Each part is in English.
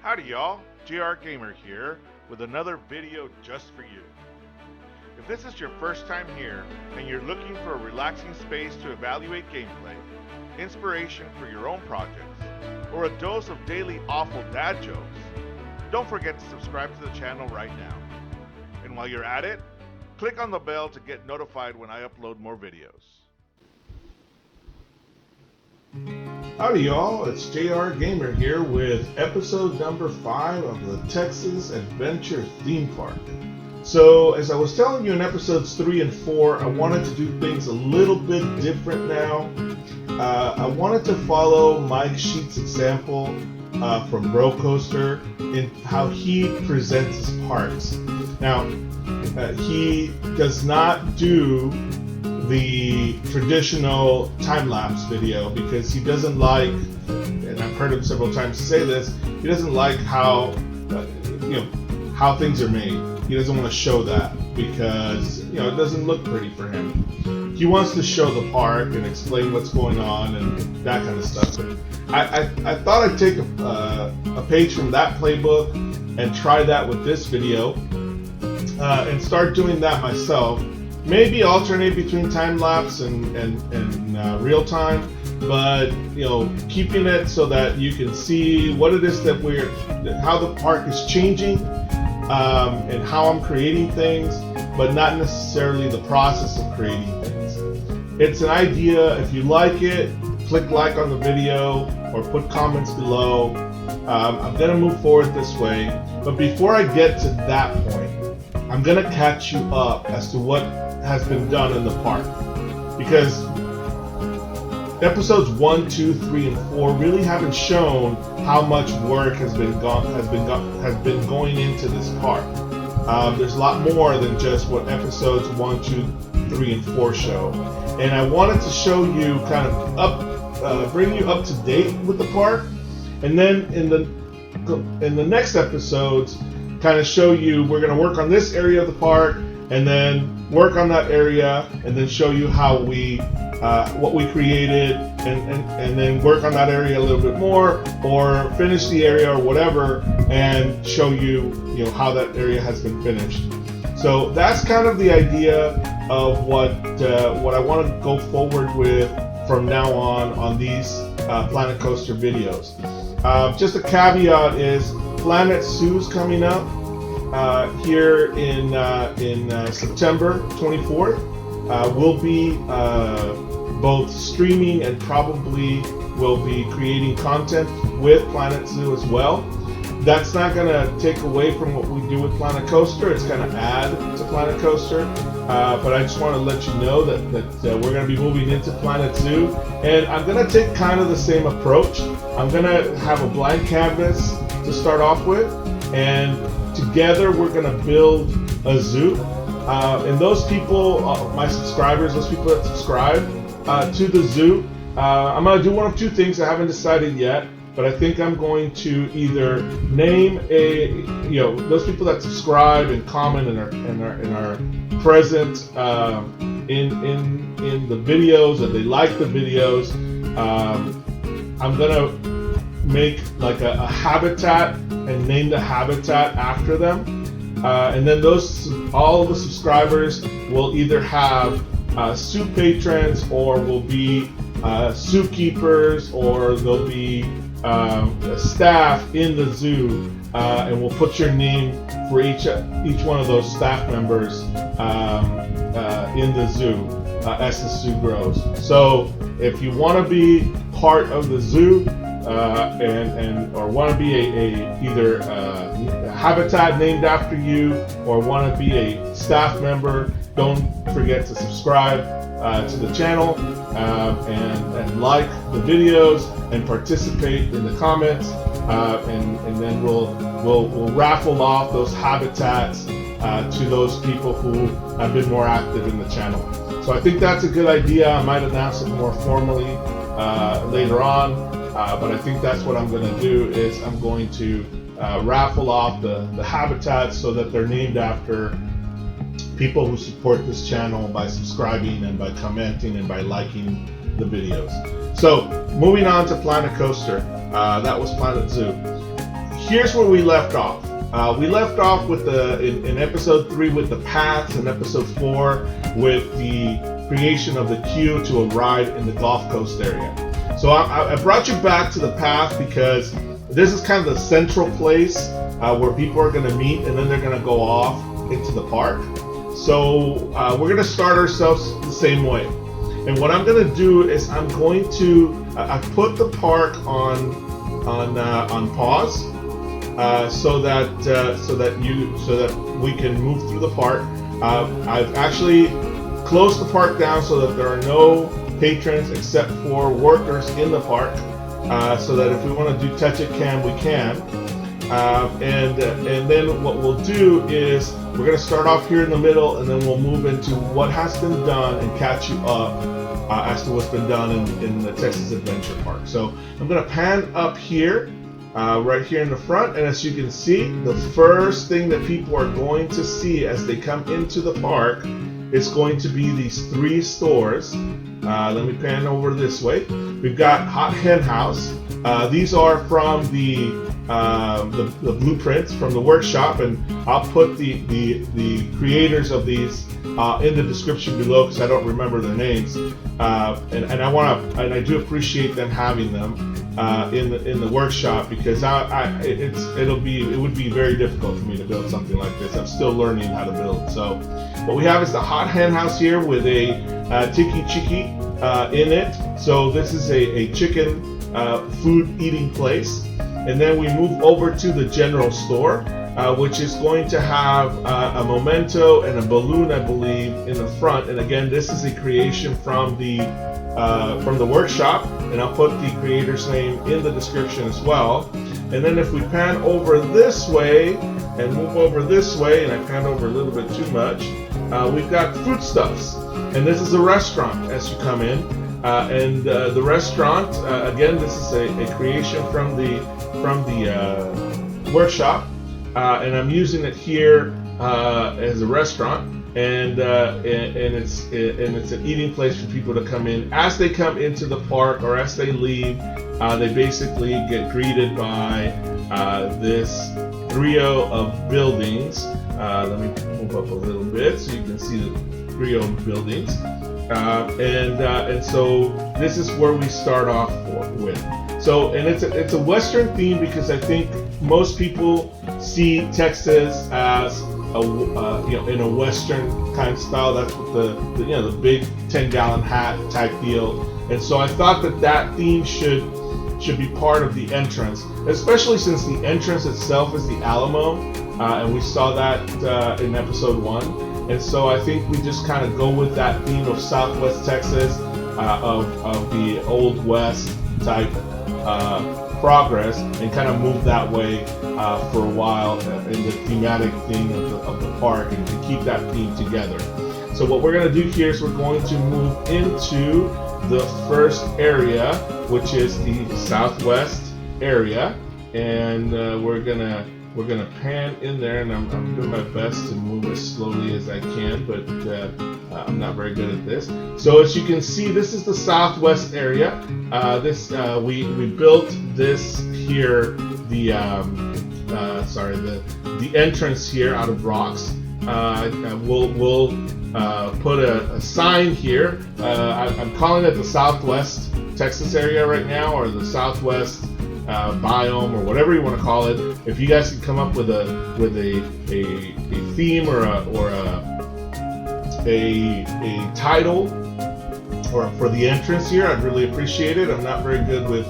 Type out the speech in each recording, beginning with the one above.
Howdy y'all, JR Gamer here with another video just for you. If this is your first time here and you're looking for a relaxing space to evaluate gameplay, inspiration for your own projects, or a dose of daily awful dad jokes, don't forget to subscribe to the channel right now. And while you're at it, click on the bell to get notified when I upload more videos. Howdy y'all, it's JR Gamer here with episode number 5 of the Texas Adventure Theme Park. So, as I was telling you in episodes 3 and 4, I wanted to do things a little bit different now. I wanted to follow Mike Sheet's example from Bro Coaster in how he presents his parks. Now, he does not do the traditional time-lapse video because he doesn't like, and I've heard him several times say this, he doesn't like how how things are made. He doesn't want to show that because it doesn't look pretty for him. He wants to show the park and explain what's going on and that kind of stuff. And I thought I'd take a page from that playbook and try that with this video and start doing that myself. Maybe alternate between time lapse and real time, but keeping it so that you can see what it is that how the park is changing, and how I'm creating things, but not necessarily the process of creating things. It's an idea. If you like it, click like on the video or put comments below. I'm gonna move forward this way, but before I get to that point, I'm gonna catch you up as to what has been done in the park, because episodes 1, 2, 3, and 4 really haven't shown how much work has been going into this park. There's a lot more than just what episodes 1, 2, 3, and 4 show, and I wanted to show you kind of bring you up to date with the park, and then in the next episodes, kind of show you we're going to work on this area of the park, and then work on that area, and then show you how what we created, and then work on that area a little bit more, or finish the area or whatever, and show you how that area has been finished. So that's kind of the idea of what I want to go forward with from now on these Planet Coaster videos. Just a caveat is Planet Zoo's coming up here in September 24th. We'll be both streaming and probably will be creating content with Planet Zoo as well. That's not going to take away from what we do with Planet Coaster. It's going to add to Planet Coaster. But I just want to let you know that we're going to be moving into Planet Zoo. And I'm going to take kind of the same approach. I'm going to have a blank canvas to start off with. And together we're going to build a zoo. And those people, my subscribers, those people that subscribe to the zoo, I'm going to do one of two things. I haven't decided yet, but I think I'm going to either name those people that subscribe and comment and are present in the videos, and they like the videos. I'm going to make like a habitat and name the habitat after them. And then all of the subscribers will either have zoo patrons, or will be zookeepers, or they'll be staff in the zoo, and we'll put your name for each one of those staff members in the zoo as the zoo grows. So if you want to be part of the zoo or want to be either a habitat named after you, or want to be a staff member, don't forget to subscribe to the channel and like the videos and participate in the comments, and then we'll raffle off those habitats to those people who have been more active in the channel. So I think that's a good idea. I might announce it more formally later on, but I think that's what I'm going to do. Is I'm going to raffle off the habitats so that they're named after people who support this channel by subscribing and by commenting and by liking the videos. So moving on to Planet Coaster. That was Planet Zoo. Here's where we left off. We left off with in episode 3 with the paths, and episode 4 with the creation of the queue to a ride in the Gulf Coast area. So I brought you back to the path because this is kind of the central place where people are going to meet, and then they're going to go off into the park. So we're going to start ourselves the same way. And what I'm going to do is I'm going to I put the park on pause so that we can move through the park. I've actually closed the park down so that there are no patrons except for workers in the park, so that if we want to do touch it cam, we can. And then what we'll do is we're going to start off here in the middle, and then we'll move into what has been done and catch you up as to what's been done in the Texas Adventure Park. So I'm going to pan up here, right here in the front, and as you can see, the first thing that people are going to see as they come into the park is going to be these 3 stores. Let me pan over this way. We've got Hot Hen House. These are from the blueprints from the workshop, and I'll put the creators of these in the description below because I don't remember their names, and I do appreciate them having them in the workshop, because it would be very difficult for me to build something like this. I'm still learning how to build. So what we have is the Hot Hen House here with a Tiki Chiki in it. So this is a chicken food eating place. And then we move over to the general store, which is going to have a memento and a balloon, I believe, in the front. And again, this is a creation from the workshop, and I'll put the creator's name in the description as well. And then if we pan over this way and move over this way, and I pan over a little bit too much, we've got foodstuffs. And this is a restaurant as you come in. And the restaurant, again, this is a creation from the workshop, and I'm using it here as a restaurant, and it's an eating place for people to come in. As they come into the park or as they leave, they basically get greeted by this trio of buildings. Let me move up a little bit so you can see the trio of buildings. And so this is where we start off with. So, and it's a Western theme because I think most people see Texas as in a Western kind of style. That's what the big 10-gallon hat type deal. And so I thought that theme should be part of the entrance, especially since the entrance itself is the Alamo, and we saw that in episode 1. And so I think we just kind of go with that theme of Southwest Texas, of the Old West type progress, and kind of move that way for a while in the thematic theme of the park, and to keep that theme together. So what we're going to do here is we're going to move into the first area, which is the Southwest area, and we're gonna pan in there, and I'm doing my best to move as slowly as I can, but I'm not very good at this. So as you can see, this is the Southwest area. We built this here, the entrance here out of rocks. We'll put a sign here. I'm calling it the Southwest Texas area right now, or the Southwest biome, or whatever you want to call it. If you guys can come up with a theme or a title or for the entrance here, I'd really appreciate it. I'm not very good with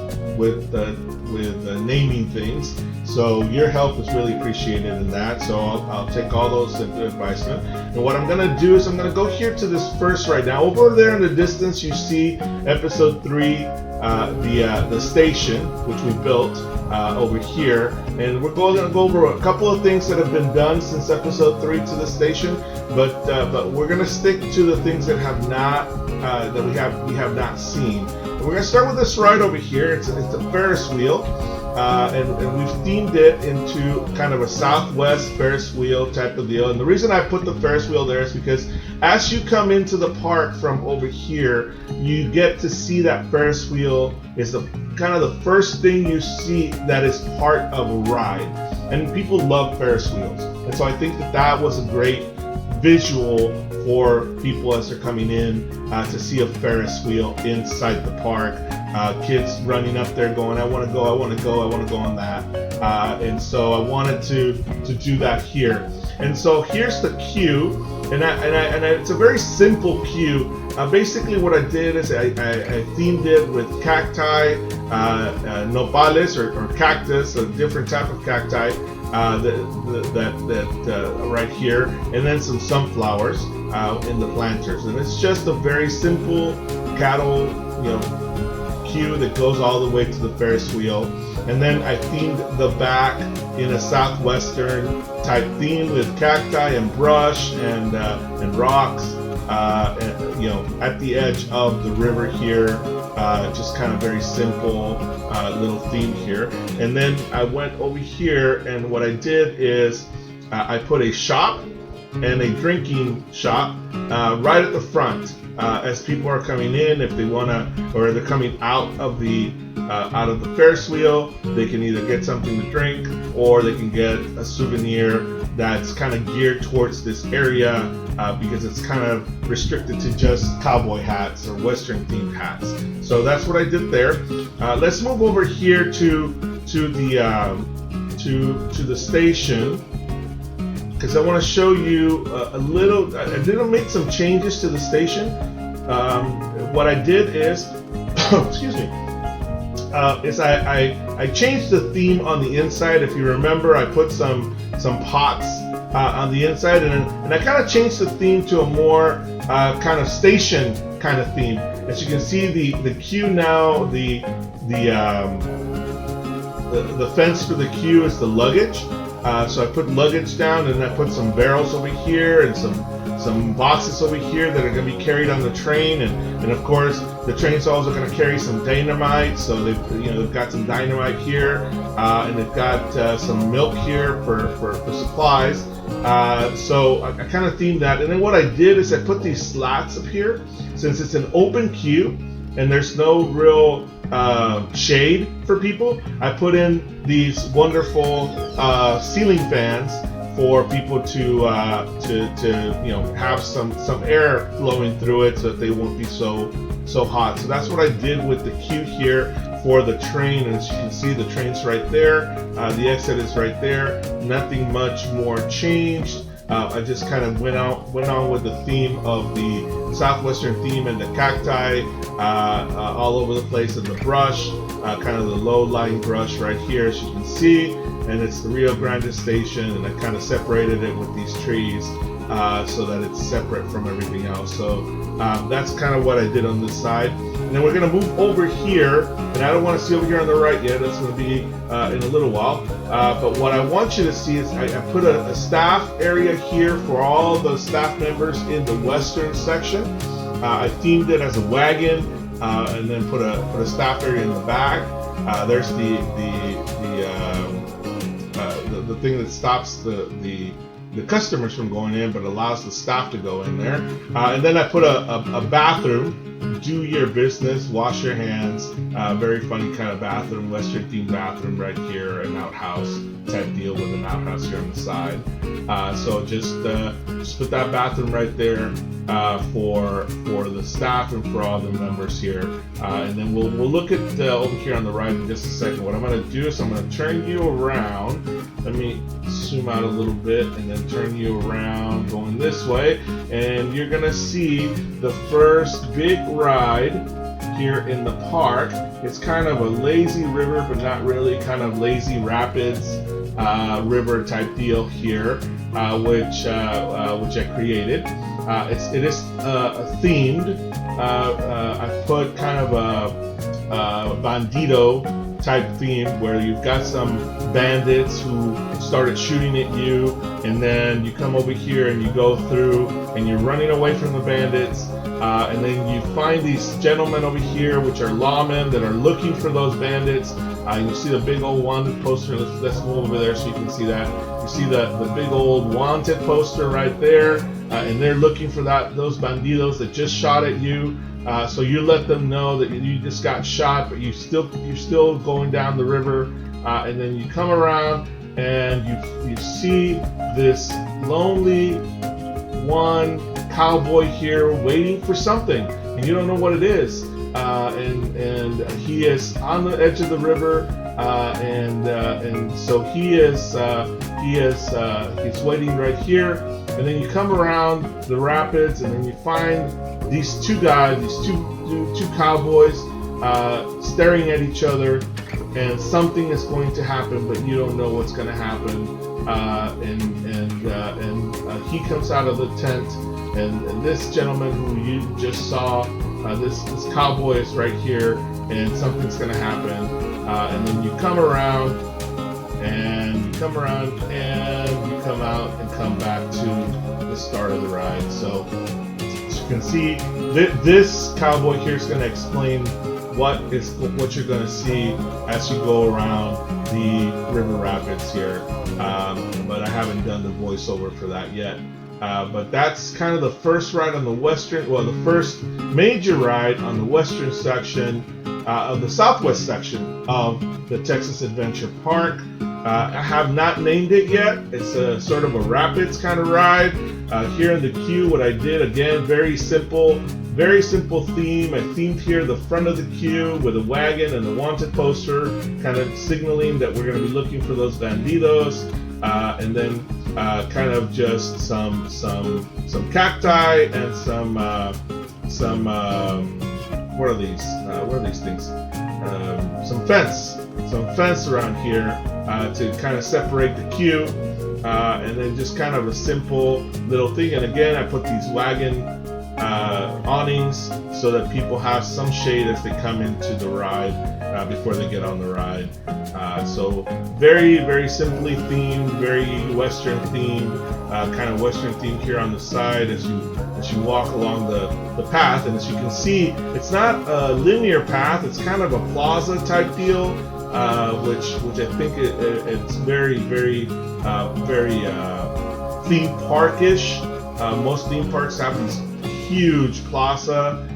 naming things, so your help is really appreciated in that. So I'll take all those into advisement. And what I'm going to do is I'm going to go here to this first right now. Over there in the distance, you see episode 3. The station, which we built over here, and we're going to go over a couple of things that have been done since episode 3 to the station, but we're going to stick to the things that have not that we have not seen. we're gonna start with this ride over here. It's a Ferris wheel, and we've themed it into kind of a Southwest Ferris wheel type of deal. And the reason I put the Ferris wheel there is because as you come into the park from over here, you get to see that Ferris wheel is the kind of the first thing you see that is part of a ride. And people love Ferris wheels, and so I think that was a great visual for people as they're coming in to see a Ferris wheel inside the park. Kids running up there going, I want to go, I want to go, I want to go on that. And so I wanted to do that here. And so here's the queue, and it's a very simple queue. Basically what I did is I themed it with cacti, nopales or cactus, a different type of cacti right here, and then some sunflowers in the planters. And it's just a very simple cattle, queue that goes all the way to the Ferris wheel. And then I themed the back in a southwestern type theme with cacti and brush and rocks, at the edge of the river here. Just kind of very simple little theme here. And then I went over here, and what I did is I put a shop and a drinking shop right at the front. As people are coming in, if they wanna, or they're coming out of the Ferris wheel, they can either get something to drink or they can get a souvenir that's kind of geared towards this area because it's kind of restricted to just cowboy hats or Western themed hats. So that's what I did there. Let's move over here to the station, because I want to show you a little. I did make some changes to the station. What I did is, excuse me, is I changed the theme on the inside. If you remember, I put some pots on the inside, and I kind of changed the theme to a more kind of station kind of theme. As you can see, the queue now, the fence for the queue is the luggage. So I put luggage down, and I put some barrels over here and some boxes over here that are going to be carried on the train, and of course the train's also going to carry some dynamite. So they've got some dynamite here, and they've got some milk here for supplies. So I kind of themed that, and then what I did is I put these slats up here, since it's an open queue and there's no real shade for people. I put in these wonderful ceiling fans for people to have some air flowing through it so that they won't be so hot. So that's what I did with the queue here for the train. And as you can see, the train's right there. The exit is right there. Nothing much more changed. I just kind of went on with the theme of the southwestern theme and the cacti all over the place, and the brush, kind of the low-lying brush right here, as you can see. And it's the Rio Grande station, and I kind of separated it with these trees so that it's separate from everything else. So that's kind of what I did on this side. And then we're going to move over here, and I don't want to see over here on the right yet. That's going to be in a little while. But what I want you to see is I put a staff area here for all the staff members in the western section. I themed it as a wagon, and then put a staff area in the back. There's the thing that stops the customers from going in, but allows the staff to go in there. And then I put a bathroom. Do your business, wash your hands. Very funny kind of bathroom, Western themed bathroom right here, an outhouse type deal with an outhouse here on the side. So just put that bathroom right there for the staff and for all the members here. And then we'll look at over here on the right in just a second. What I'm going to do is I'm going to turn you around. Let me zoom out a little bit and then turn you around going this way, and you're gonna see the first big ride here in the park. It's kind of a lazy river, but not really, kind of lazy rapids river type deal here, which I created. It is themed. I put kind of a bandito type theme where you've got some bandits who started shooting at you, and then you come over here and you go through and you're running away from the bandits. And then you find these gentlemen over here, which are lawmen that are looking for those bandits. You see the big old wanted poster. Let's move over there so you can see that. You see the big old wanted poster right there, and they're looking for those bandidos that just shot at you. So you let them know that you just got shot, but you're still going down the river. And then you come around and you see this lonely one cowboy here waiting for something, and you don't know what it is. And he is on the edge of the river, and so he's waiting right here. And then you come around the rapids, and then you find these two guys, these two cowboys, staring at each other, and something is going to happen, but you don't know what's going to happen. And he comes out of the tent, and this gentleman who you just saw, this cowboy is right here, and something's going to happen. And then you come around, and you come out and come back to the start of the ride. So as you can see, this cowboy here is going to explain what you're going to see as you go around the river rapids here. But I haven't done the voiceover for that yet. But that's kind of the first ride on the the first major ride on the western section of the southwest section of the Texas Adventure Park. I have not named it yet. It's a sort of a rapids kind of ride. Here in the queue, what I did, again, very simple theme. I themed here the front of the queue with a wagon and the wanted poster, kind of signaling that we're going to be looking for those bandidos, and then kind of just some cacti and some what are these things? Some fence around here to kind of separate the queue, and then just kind of a simple little thing. And again, I put these wagon awnings so that people have some shade as they come into the ride before they get on the ride. So very, very simply themed, very western themed, kind of western themed here on the side as you walk along the path. And as you can see, it's not a linear path, it's kind of a plaza type deal, which I think it's very, very, very theme parkish. Most theme parks have these huge plaza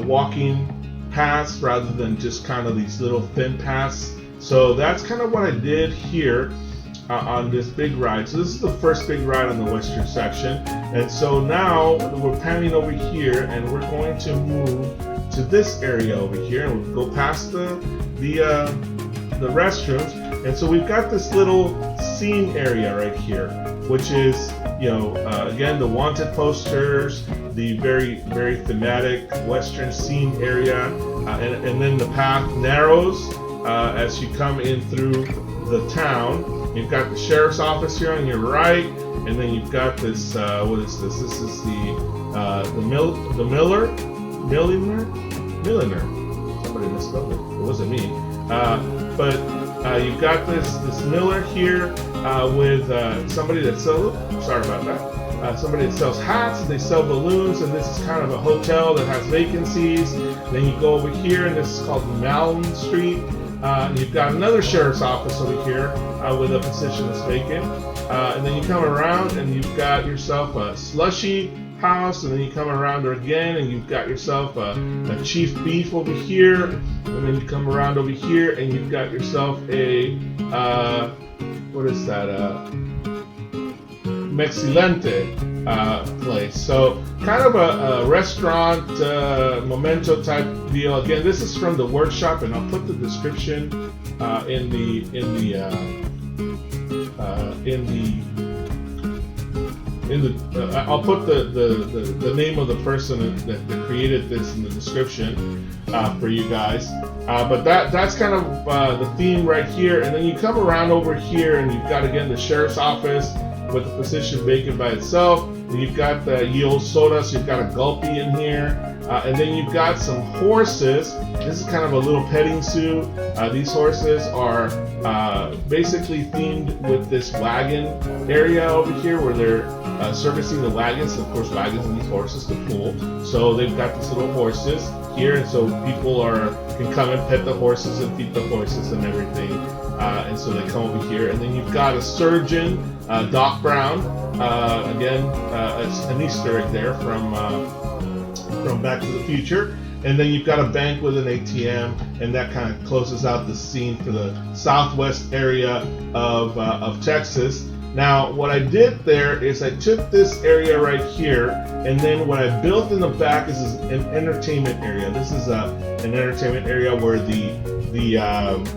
walking paths rather than just kind of these little thin paths. So that's kind of what I did here on this big ride. So this is the first big ride on the western section, and so now we're panning over here, and we're going to move to this area over here, and we'll go past the restrooms. And so we've got this little scene area right here, which is, again, the wanted posters, the very, very thematic western scene area, and then the path narrows as you come in through the town. You've got the sheriff's office here on your right, and then you've got this, what is this? This is the milliner? Somebody misspelled it. It wasn't me. But you've got this miller here with somebody that sells, sorry about that, somebody that sells hats, they sell balloons, and this is kind of a hotel that has vacancies. Then you go over here, and this is called Malin Street. You've got another sheriff's office over here with a position that's vacant. And then you come around, and you've got yourself a slushy house, and then you come around again, and you've got yourself a chief beef over here, and then you come around over here, and you've got yourself a what is that, Mexilente place. So kind of a restaurant memento type deal. Again, this is from the workshop, and I'll put the description I'll put the name of the person that created this in the description for you guys. But that's kind of the theme right here. And then you come around over here, and you've got, again, the sheriff's office with the position vacant by itself. And you've got the Yield Soda, so you've got a Gulpy in here. And then you've got some horses. This is kind of a little petting zoo. These horses are basically themed with this wagon area over here where they're servicing the wagons. Of course, wagons and these horses to pull. So they've got these little horses here, and so people can come and pet the horses and feed the horses and everything. And so they come over here. And then you've got a surgeon, Doc Brown. Again, it's an Easter egg there from Back to the Future. And then you've got a bank with an ATM, and that kind of closes out the scene for the southwest area of Texas. Now, what I did there is I took this area right here, and then what I built in the back is an entertainment area. This is an entertainment area where the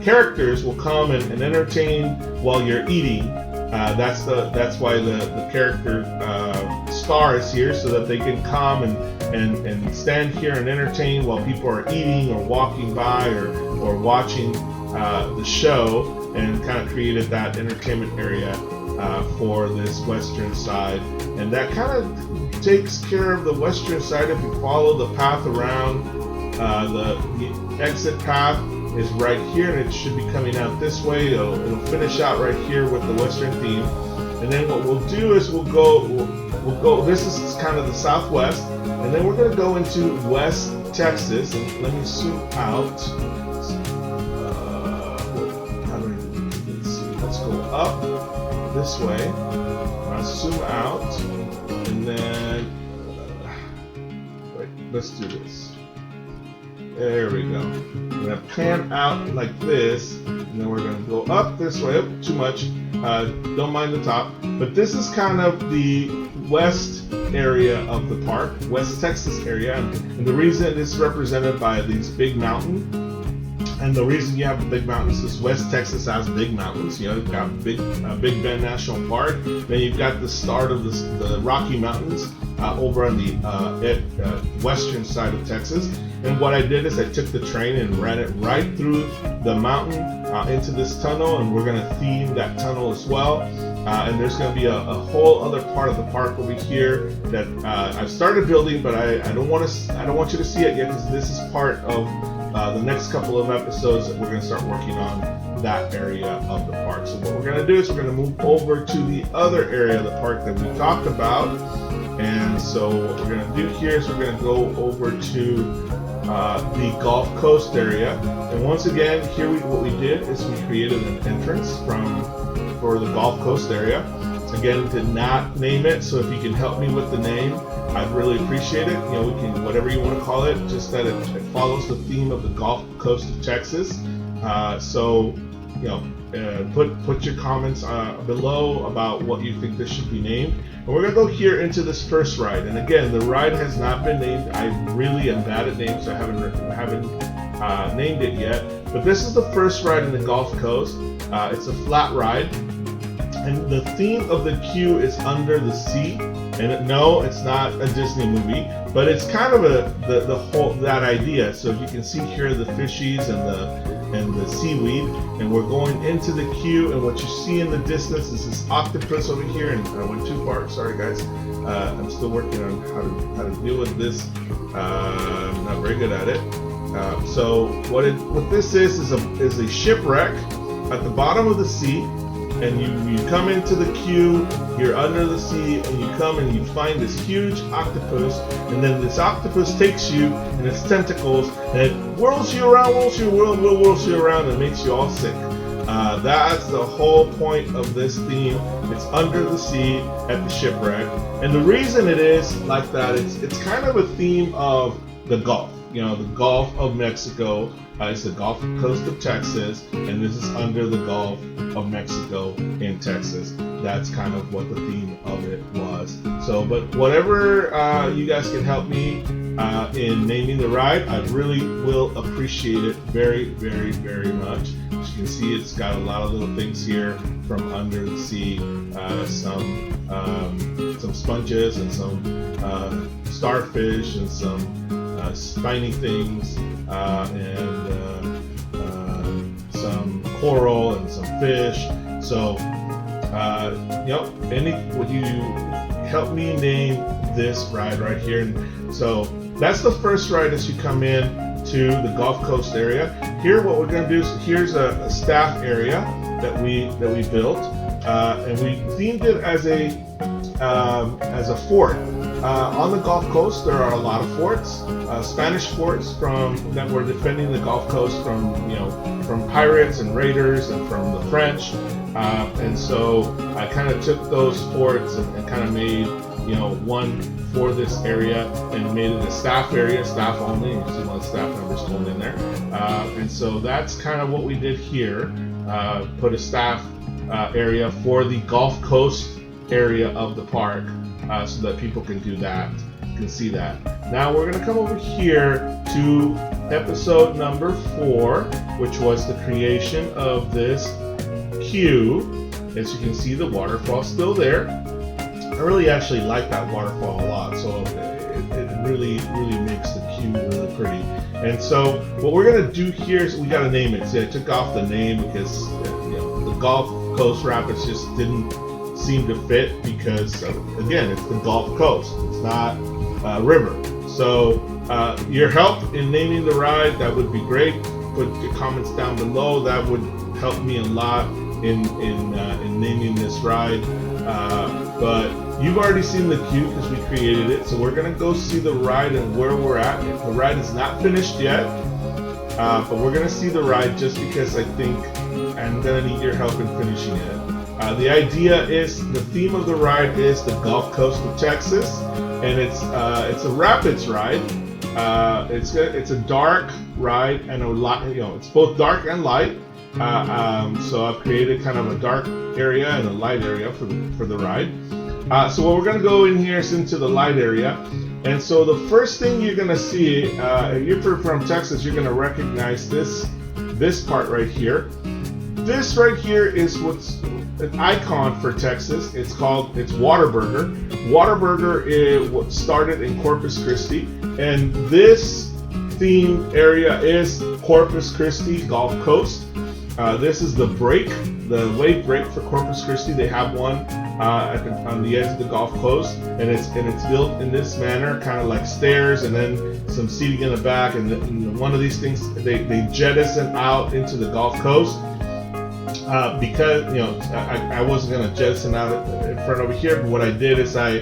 characters will come and entertain while you're eating. That's why the character star is here, so that they can come and stand here and entertain while people are eating or walking by or watching the show, and kind of created that entertainment area for this western side. And that kind of takes care of the western side. If you follow the path around, the exit path is right here, and it should be coming out this way. It'll finish out right here with the western theme. And then what we'll do is we'll go, this is kind of the southwest, and then we're going to go into West Texas. And let me zoom out. Let's go up this way. I'll zoom out, and then wait, let's do this. There we go. We're going to pan out like this, and then we're going to go up this way. Up too much. Don't mind the top. But this is kind of the west area of the park, West Texas area. And the reason it's represented by these big mountains, and the reason you have the big mountains is West Texas has big mountains. You know, you've got Big Bend National Park. Then you've got the start of the Rocky Mountains over on the western side of Texas. And what I did is I took the train and ran it right through the mountain into this tunnel, and we're going to theme that tunnel as well. And there's going to be a whole other part of the park over here that I've started building, but I don't want you to see it yet, because this is part of the next couple of episodes that we're going to start working on that area of the park. So what we're going to do is we're going to move over to the other area of the park that we talked about. And so what we're going to do here is we're going to go over to the Gulf Coast area. And once again, here what we did is we created an entrance for the Gulf Coast area. Again, did not name it, so if you can help me with the name, I'd really appreciate it. You know, we can, whatever you want to call it, just that it follows the theme of the Gulf Coast of Texas. So, you know, put your comments below about what you think this should be named. And we're gonna go here into this first ride. And again, the ride has not been named. I really am bad at names, so I haven't named it yet. But this is the first ride in the Gulf Coast. It's a flat ride. And the theme of the queue is Under the Sea. And no, it's not a Disney movie, but it's kind of the whole that idea. So if you can see here the fishies and the seaweed, and we're going into the queue, and what you see in the distance is this octopus over here. And I went too far. Sorry, guys. I'm still working on how to deal with this. I'm not very good at it. So what this is a shipwreck at the bottom of the sea. And you come into the queue, you're under the sea, and you come and you find this huge octopus, and then this octopus takes you and its tentacles, and it whirls you around, whirls you around, and makes you all sick. That's the whole point of this theme. It's under the sea at the shipwreck. And the reason it is like that, it's kind of a theme of the Gulf. You know, the Gulf of Mexico. It's the Gulf Coast of Texas, and this is under the Gulf of Mexico in Texas. That's kind of what the theme of it was. So, but whatever you guys can help me in naming the ride, I really will appreciate it very, very, very much. As you can see, it's got a lot of little things here from under the sea, some sponges and some starfish and some spiny things, and some coral and some fish. So, you know, what you help me name this ride right here. And so that's the first ride as you come in to the Gulf Coast area. Here, what we're going to do is here's a staff area that we built, and we themed it as a fort. On the Gulf Coast, there are a lot of forts, Spanish forts that were defending the Gulf Coast from pirates and raiders and from the French. And so I kind of took those forts and kind of made one for this area and made it a staff area, staff only. You see one of the staff members going in there. And so that's kind of what we did here. Put a staff area for the Gulf Coast area of the park, so that people can do that, can see that. Now we're going to come over here to episode number 4, which was the creation of this queue. As you can see, the waterfall still there. I really actually like that waterfall a lot, so it really makes the queue really pretty. And so what we're going to do here is we got to name it. See, I took off the name because the Gulf Coast Rapids just didn't seem to fit, because again, it's the Gulf Coast, it's not a river. So your help in naming the ride, that would be great. Put your comments down below. That would help me a lot in naming this ride. But you've already seen the queue because we created it, so we're gonna go see the ride and where we're at. The ride is not finished yet, but we're gonna see the ride just because I think I'm gonna need your help in finishing it. The idea is, the theme of the ride is the Gulf Coast of Texas, and it's a rapids ride. It's a dark ride and a light. It's both dark and light. So I've created kind of a dark area and a light area for the ride. So what we're gonna go in here is into the light area, and so the first thing you're gonna see, if you're from Texas, you're gonna recognize this part right here. This right here is what's an icon for Texas. It's Whataburger. Whataburger started in Corpus Christi, and this themed area is Corpus Christi Gulf Coast. This is the wave break for Corpus Christi. They have one on the edge of the Gulf Coast, and it's built in this manner, kind of like stairs, and then some seating in the back. And one of these things, they jettison out into the Gulf Coast. Because I wasn't gonna jettison out in front over here, but what I did is I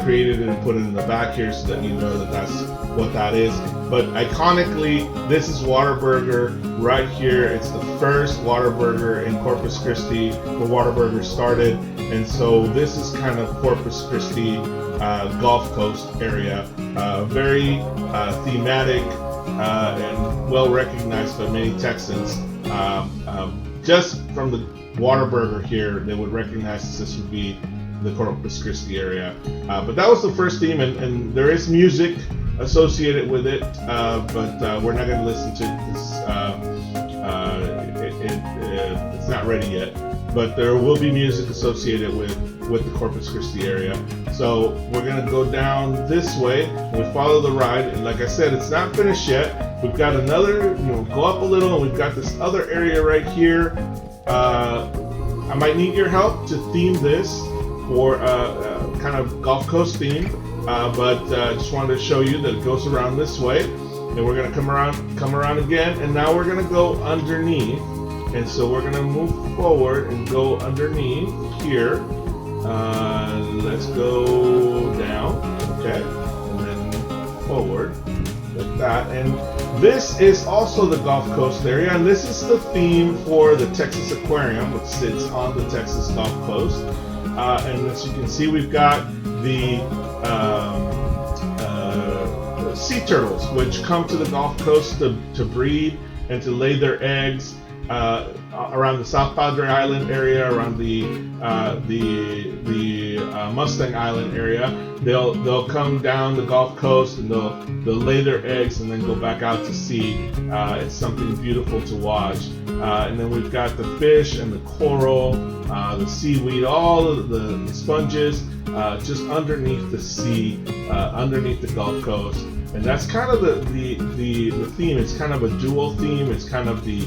created it and put it in the back here so that you know that that's what that is. But iconically, this is Whataburger right here. It's the first Whataburger in Corpus Christi where Whataburger started, and so this is kind of Corpus Christi Gulf Coast area, very thematic and well recognized by many Texans. Just from the Whataburger here, they would recognize this would be the Corpus Christi area. But that was the first theme, and there is music associated with it, but we're not going to listen to this. It's not ready yet, but there will be music associated with the Corpus Christi area. So we're going to go down this way, and we follow the ride, and like I said, it's not finished yet. We've got another, go up a little, and we've got this other area right here. I might need your help to theme this for kind of Gulf Coast theme, but I just wanted to show you that it goes around this way, and we're going to come around again, and now we're going to go underneath, and so we're going to move forward and go underneath here. Let's go down, okay, and then forward like that. And this is also the Gulf Coast area, and this is the theme for the Texas Aquarium, which sits on the Texas Gulf Coast. And as you can see, we've got the sea turtles, which come to the Gulf Coast to breed and to lay their eggs around the South Padre Island area, around the Mustang Island area. They'll come down the Gulf Coast and they'll lay their eggs and then go back out to sea. It's something beautiful to watch. And then we've got the fish and the coral, the seaweed, all of the sponges, just underneath the sea, underneath the Gulf Coast. And that's kind of the theme. It's kind of a dual theme. It's kind of the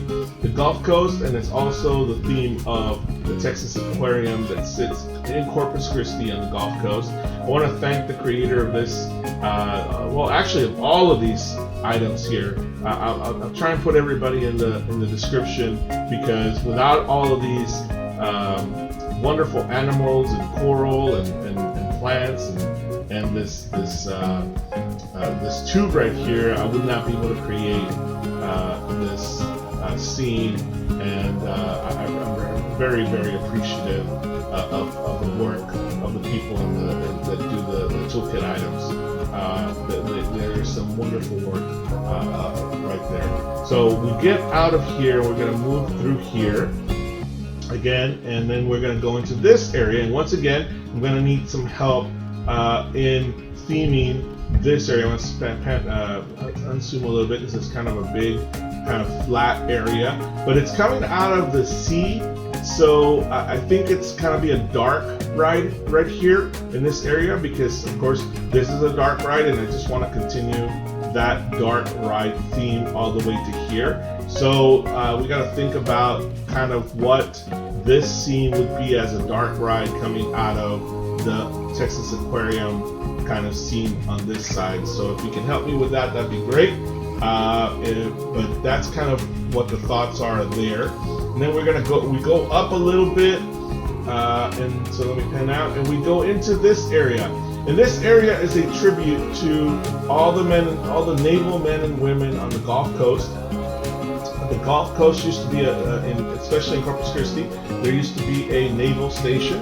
Gulf Coast, and it's also the theme of the Texas Aquarium that sits in Corpus Christi on the Gulf Coast. I want to thank the creator of this, well, actually of all of these items here. I'll try and put everybody in the description, because without all of these wonderful animals and coral and plants and this tube right here, I would not be able to create this scene, and I'm very, very appreciative of the work of the people that do the toolkit items. There's some wonderful work right there. So we get out of here, we're going to move through here again, and then we're going to go into this area, and once again I'm going to need some help in theming this area. I want to unzoom a little bit. This is kind of a big, kind of flat area, but it's coming out of the sea, so I think it's kind of be a dark ride right here in this area, because of course this is a dark ride, and I just want to continue that dark ride theme all the way to here. So we got to think about kind of what this scene would be as a dark ride coming out of the Texas Aquarium kind of scene on this side. So if you can help me with that, that'd be great. But that's kind of what the thoughts are there. And then we go up a little bit, and so let me pan out, and we go into this area. And this area is a tribute to all the naval men and women on the Gulf Coast. The Gulf Coast used to be, especially in Corpus Christi, there used to be a naval station,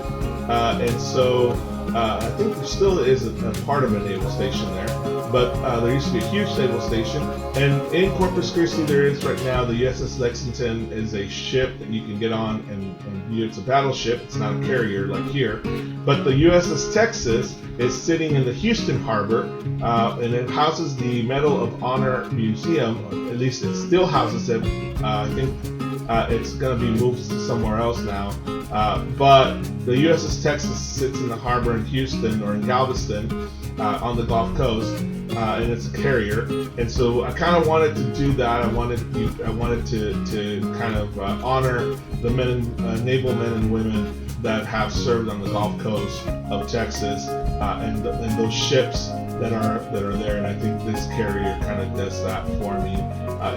and so I think there still is a part of a naval station there, but there used to be a huge naval station. And in Corpus Christi, there is right now the USS Lexington is a ship that you can get on and view. It's a battleship. It's not a carrier like here, but the USS Texas is sitting in the Houston Harbor, and it houses the Medal of Honor Museum. At least it still houses it. I think it's going to be moved to somewhere else now. But the USS Texas sits in the harbor in Houston, or in Galveston, on the Gulf Coast, and it's a carrier. And so I kind of wanted to do that. I wanted to kind of honor the naval men and women that have served on the Gulf Coast of Texas, and those ships that are there. And I think this carrier kind of does that for me.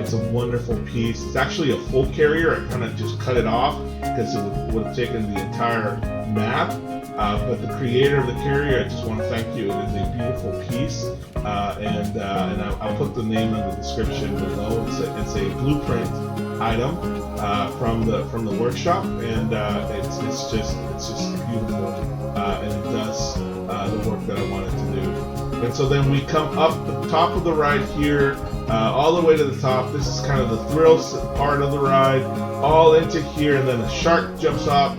It's a wonderful piece. It's actually a full carrier. I kind of just cut it off because it would have taken the entire map. But the creator of the carrier, I just want to thank you. It is a beautiful piece, and I'll put the name in the description below. It's a blueprint item from the workshop, and it's just beautiful, and it does the work that I wanted to do. And so then we come up the top of the ride here, all the way to the top. This is kind of the thrill part of the ride, all into here, and then a shark jumps up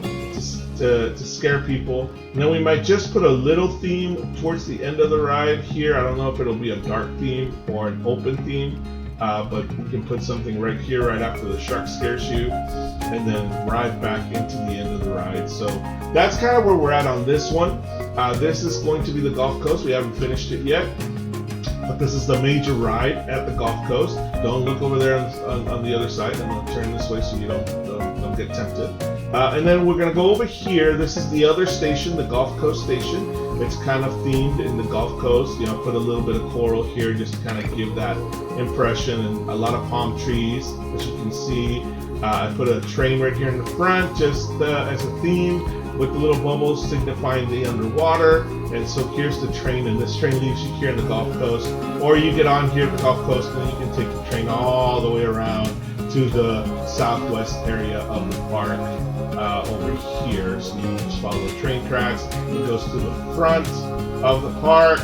to scare people. And then we might just put a little theme towards the end of the ride here. I don't know if it'll be a dark theme or an open theme, but we can put something right here, right after the shark scares you, and then ride back into the end of the ride. So that's kind of where we're at on this one. This is going to be the Gulf Coast. We haven't finished it yet, but this is the major ride at the Gulf Coast. Don't look over there on the other side. I'm going to turn this way so you don't get tempted. And then we're going to go over here. This is the other station, the Gulf Coast station. It's kind of themed in the Gulf Coast. You know, put a little bit of coral here just to kind of give that impression, and a lot of palm trees, as you can see. I put a train right here in the front just as a theme, with the little bubbles signifying the underwater. And so here's the train, and this train leaves you here in the Gulf Coast, or you get on here at the Gulf Coast and then you can take the train all the way around to the southwest area of the park over here. So you just follow the train tracks. It goes to the front of the park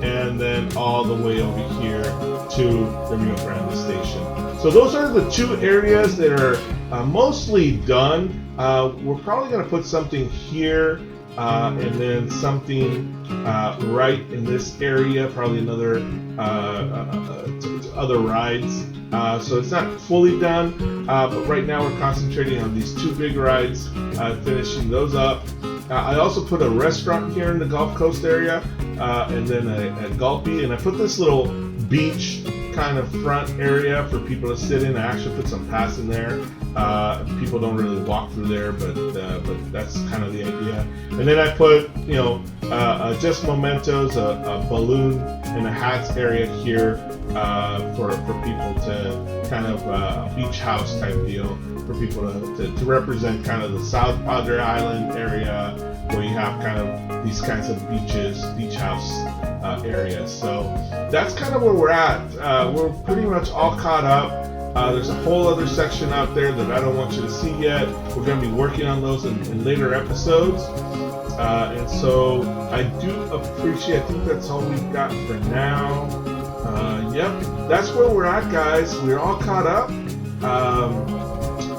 and then all the way over here to the Rio Grande station. So those are the two areas that are mostly done. We're probably going to put something here and then something right in this area, probably another other rides. So it's not fully done, but right now we're concentrating on these two big rides, finishing those up. I also put a restaurant here in the Gulf Coast area, and then a gulpy, and I put this little beach kind of front area for people to sit in. I actually put some paths in there. People don't really walk through there, but that's kind of the idea. And then I put, you know, just mementos, a balloon and a hats area here for people to kind of a beach house type deal for people to represent kind of the South Padre Island area where you have kind of these kinds of beaches, beach house areas. So that's kind of where we're at. We're pretty much all caught up. There's a whole other section out there that I don't want you to see yet. We're going to be working on those in later episodes. And so I do appreciate, I think that's all we've got for now. Yep, that's where we're at, guys. We're all caught up.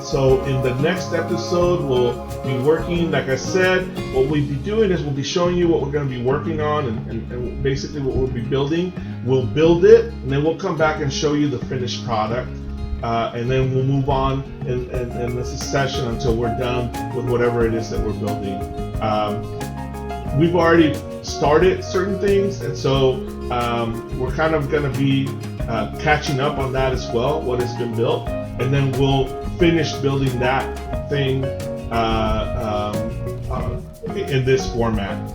So in the next episode, we'll be working, like I said, what we'll be doing is we'll be showing you what we're going to be working on and basically what we'll be building. We'll build it, and then we'll come back and show you the finished product. And then we'll move on in this session until we're done with whatever it is that we're building. We've already started certain things, and so we're kind of going to be catching up on that as well, what has been built, and then we'll finish building that thing in this format.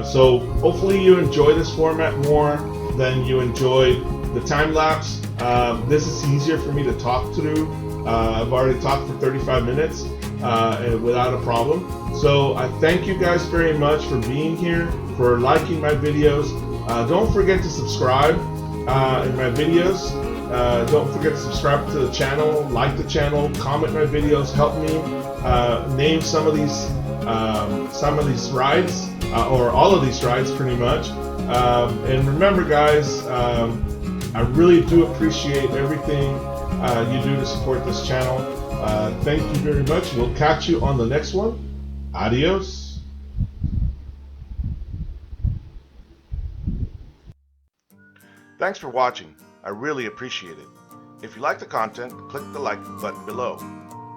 So hopefully you enjoy this format more than you enjoyed the time lapse. This is easier for me to talk through. I've already talked for 35 minutes without a problem. So I thank you guys very much for being here, for liking my videos. Don't forget to subscribe in my videos. Don't forget to subscribe to the channel, like the channel, comment my videos, help me name some of these rides, or all of these rides pretty much. And remember, guys, I really do appreciate everything you do to support this channel. Thank you very much. We'll catch you on the next one. Adios. Thanks for watching. I really appreciate it. If you like the content, click the like button below.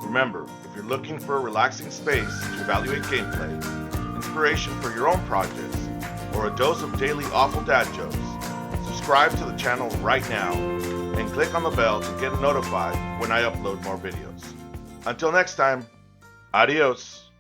Remember, if you're looking for a relaxing space to evaluate gameplay, inspiration for your own projects, or a dose of daily awful dad jokes, subscribe to the channel right now and click on the bell to get notified when I upload more videos. Until next time, adios.